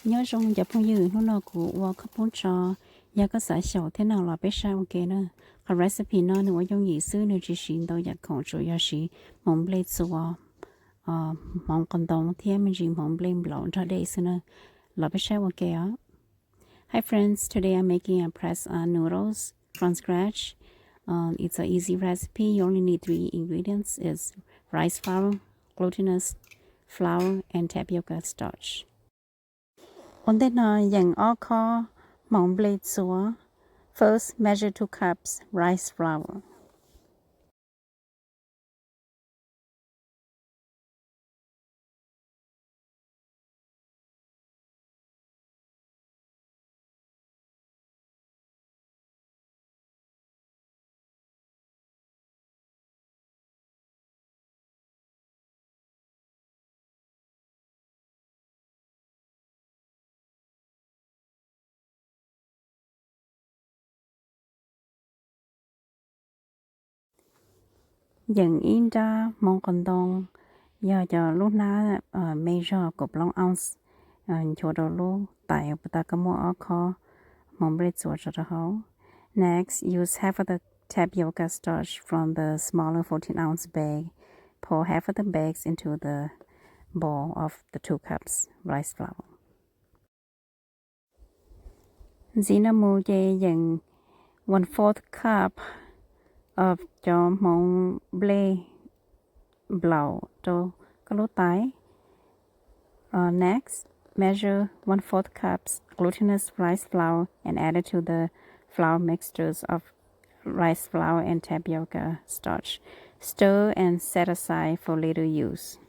nhớ trong giờ phong dư nó của qua các món trò nhà có xã xảo thế nào là biết sao ok nữa cái recipe nó nữa trong gì xứ nữa chỉ xin đâu giờ còn chủ yếu là món blade xua món còn đông thì mình chỉ món blade lẩu cho đây xứ nữa là biết sao ok á. Hi friends, today I'm making a press noodles from scratch. It's an easy recipe. You only need 3 ingredients: is rice flour, glutinous flour, and tapioca starch. On the yang oko mong blade saw. First, measure 2 cups rice flour. Yang in ra mong còn đông. Giờ cho lúc na measure cục long ounce. Cho đồ lu tại ta có mua oko mong blade saw cho đó. Next, use half of the tapioca starch from the smaller 14-ounce bag. Pour half of the bags into the bowl of the 2 cups rice flour. Zinamu ye yang 1/4 cup of cho mong blade blow to kalotay. Next, measure 1/4 cups glutinous rice flour and add it to the flour mixtures of rice flour and tapioca starch. Stir and set aside for later use.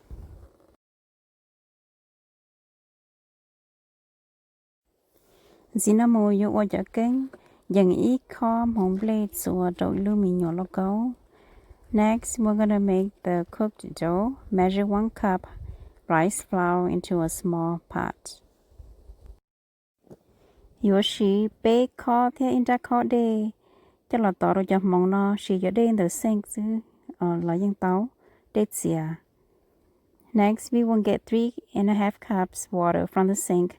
Zinamo yu oja keng yang I kho mong blade so do lumino logo. Next, we're gonna make the cooked dough. Measure 1 cup rice flour into a small pot. Yoshi bake kho the in da kho de. Cho là tỏ rồi cho mong nó chỉ cho in the sink chứ là những tao để xia. Next, we will get 3.5 cups water from the sink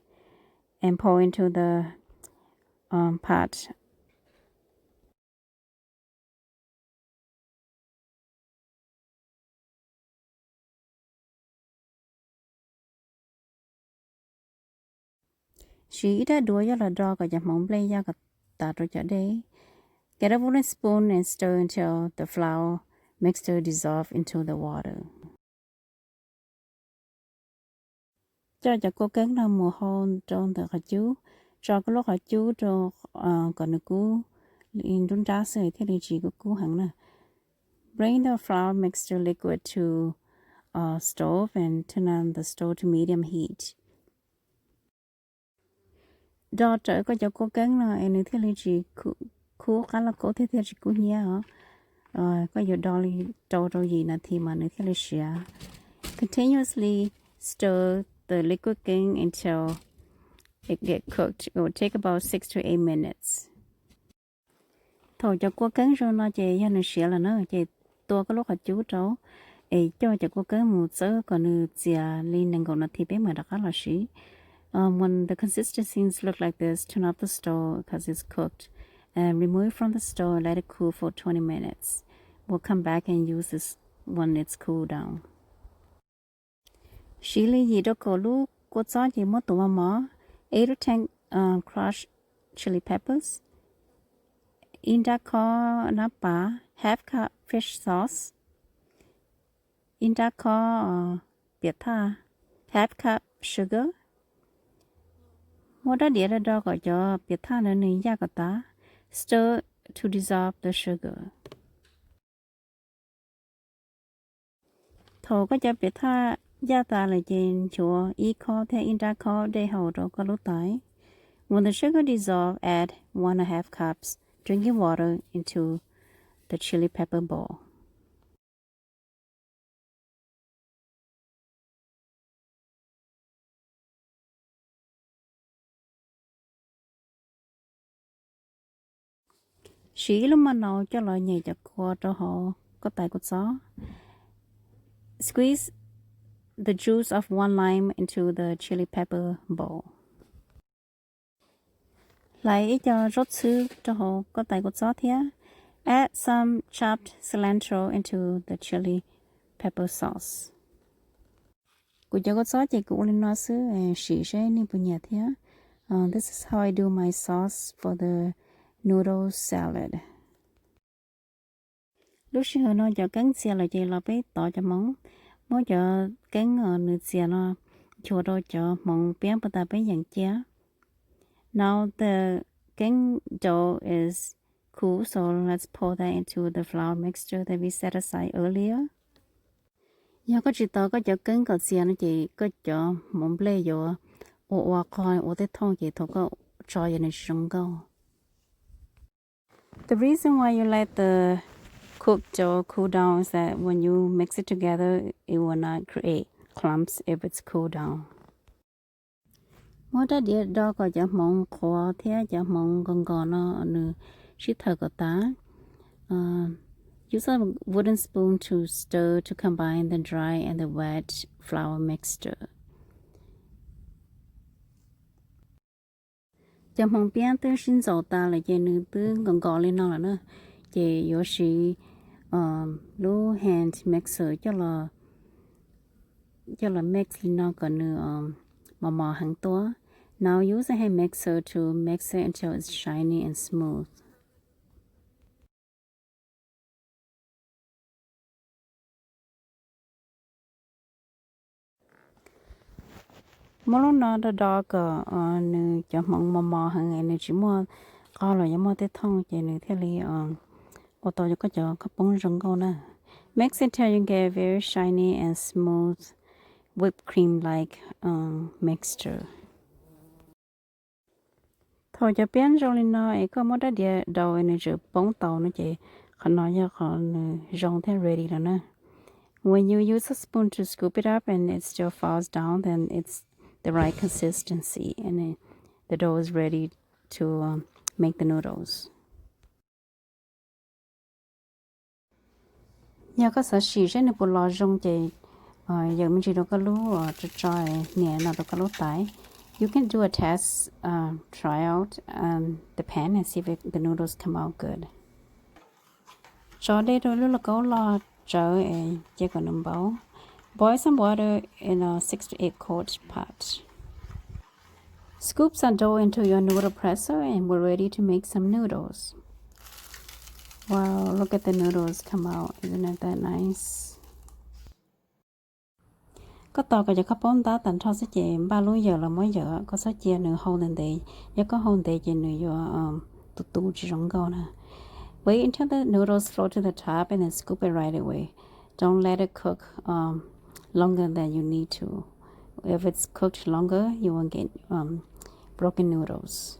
and pour into the pot. She đã đuổi cho là đo cái mong play ra cái tạt rồi cho đây. Get a wooden spoon and stir until the flour mixture dissolve into the water. Cho cô cán là mùa hôn trong the hạt chú. Cho cái lúc hạt chú cho còn được cú in đun đá sợi thế thì chỉ có cú hẳn nè. Bring the flour mixture liquid to stove and turn on the stove to medium heat. Đó trở có cho cô cán là anh thế thì chỉ cú khá là cố thế thì chỉ cú nhé hả? Có giờ đo li đâu gì nè thì mà nữa thế là xia. Continuously stir the liquid king until it get cooked. It will take about 6 to 8 minutes. Thôi cho cô cán rồi nó chỉ cho nó xia là nó chỉ tua cái lúc hạt chú cháu. Cho cô cán một giờ còn nữa chia lên nâng còn nó thì bé mà đã khá là xí. When the consistencies look like this, turn off the stove because it's cooked. And remove it from the stove and let it cool for 20 minutes. We'll come back and use this when it's cooled down. She li yi do ko lu ko cha ji mo to ma 8 to 10 crushed chili peppers. In da ko na pa half cup fish sauce. In da ko pieta half cup sugar. Mo da dia da ko cho pieta na ni ya ka ta. Stir to dissolve the sugar. Thổ có cho biết tha gia ta là trên chùa y kho theo in ra kho để hậu đó có lúc tới. When the sugar dissolve, add 1.5 cups drinking water into the chili pepper bowl. Sĩ lúc mà nấu cho loại nhảy cho qua cho họ có tài của gió. Squeeze the juice of 1 lime into the chili pepper bowl. lại cho rốt sư cho họ có tài của gió thế. Add some chopped cilantro into the chili pepper sauce. Cô cho có gió chỉ cũng lên nó sư xỉ sẽ nên bùn nhạt thế. This is how I do my sauce for the noodle salad. Lúc xưa nó cho cắn xe là chỉ là bé tỏ cho món mỗi cho cắn nửa xe nó cho đó cho món bé bắt đầu bé dạng chia. Now the cắn dough is cool, so let's pour that into the flour mixture that we set aside earlier. Giờ có chỉ tao có cho cắn cái xe nó chỉ có cho món bê vô ô coi ô thế thông chỉ thôi có cho vậy này xong câu. The reason why you let the cooked dough cool down is that when you mix it together, it will not create clumps if it's cooled down. Mỗi đợt địa đó có cho mong khó thế cho mong còn nó nữa chỉ thở có ta. Use a wooden spoon to stir to combine the dry and the wet flour mixture. Cho mong biến tới xin dầu ta là chỉ nữa tới còn lên nó là nữa. Chỉ yếu sĩ lô hand mixer cho là mix nó còn nữa mà hàng to. Now use a hand mixer to mix it until it's shiny and smooth. Mỗi lúc nào đó đó có nữa cho mà hàng ngày nữa chỉ mua có là giống mua tết thông chỉ nữa thế li ô tô cho có cho các bông rong câu nè. Mix it till you get very shiny and smooth whipped cream like mixture. Thôi cho biến rong lên nó ấy có một đợt địa đầu này chữ bông tàu nó chỉ khăn nói cho khăn rong thế ready rồi nè. When you use a spoon to scoop it up and it still falls down, then it's the right consistency and the dough is ready to make the noodles. Nhà có sở sĩ sẽ được bộ lò rong chỉ giờ mình chỉ đâu có lú cho try nè nào đâu có lú tái. You can do a test, try out the pan and see if the noodles come out good. Cho đây rồi lúc là có lò chờ chỉ còn nấm bao. Boil some water in a 6 to 8 quart pot. Scoop some dough into your noodle presser and we're ready to make some noodles. Wow, look at the noodles come out. Isn't it that nice? Có tàu có cho các bón ta tận cho sẽ chị 3 giờ là mấy giờ có sẽ chia nửa hôn lên đấy, giờ có hôn đấy chị nửa giờ tụt chỉ rong câu nè. Wait until the noodles float to the top and then scoop it right away. Don't let it cook longer than you need to. If it's cooked longer, you won't get broken noodles.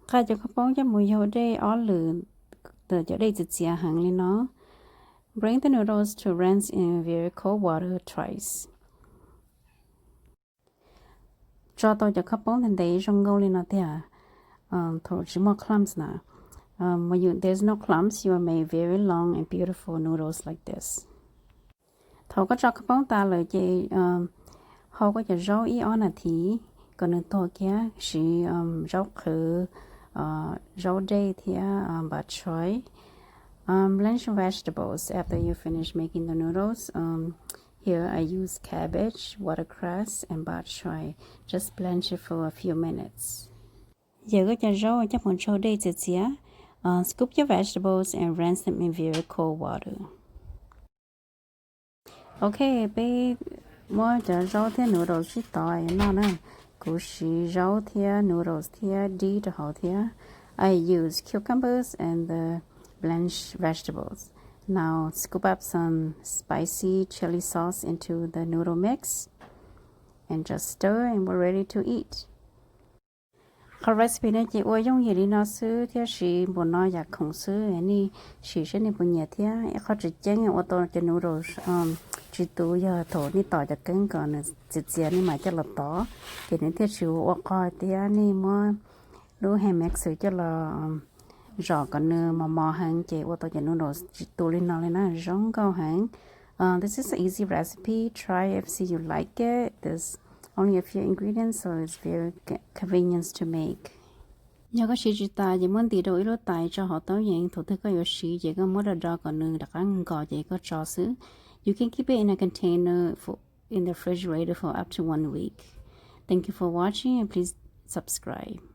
Khai cho các bón cho mùi dầu đây ó lử từ chỗ đây dịch hàng lên nó. Bring the noodles to rinse in very cold water twice. Cho tôi cho các bón thành đấy trong ngâu lên nó thế à. Thôi chỉ more clumps nè. When there's no clumps, you will make very long and beautiful noodles like this. Thôi có cho các bón ta lời chị họ có cho rau ý on là thì còn nữa thôi kia chỉ rau khử rau day thì bà choy. Blanch vegetables after you finish making the noodles. Here I use cabbage, watercress, and bok choy. Just blanch it for a few minutes. Giờ có cho rau chắc một rau đây chỉ xía. Scoop your vegetables and rinse them in very cold water. Okay, bé mua cho rau thì noodles chỉ tỏi nó nè. Cú xí rau thì noodles thì đi cho họ thì I use cucumbers and the blanched vegetables. Now scoop up some spicy chili sauce into the noodle mix and just stir and we're ready to eat. Cái recipe này chỉ ôi dùng gì đi nó xứ thì chỉ muốn nó giặt không xứ này chỉ sẽ nên muốn nhẹ thì khó chỉ chén ô tô cho noodles chỉ tủ giờ thổ ní tỏi cho cứng còn chỉ chén ní mà cho là tỏ thì nên thì chịu ô coi thì này mà lúc hay mix cho là rõ còn nữa mà hàng chế ô tô cho nó đồ tụ lên nó lên nó giống câu hàng. This is an easy recipe. Try if see you like it. There's only a few ingredients, so it's very convenient to make. Nhớ có sĩ chỉ ta chỉ muốn tí đồ ít tài cho họ tới những thủ thức có yếu sĩ chỉ có mỗi đợt còn nương đặc ăn gò chỉ có cho xứ. You can keep it in a container in the refrigerator for up to 1 week. Thank you for watching and please subscribe.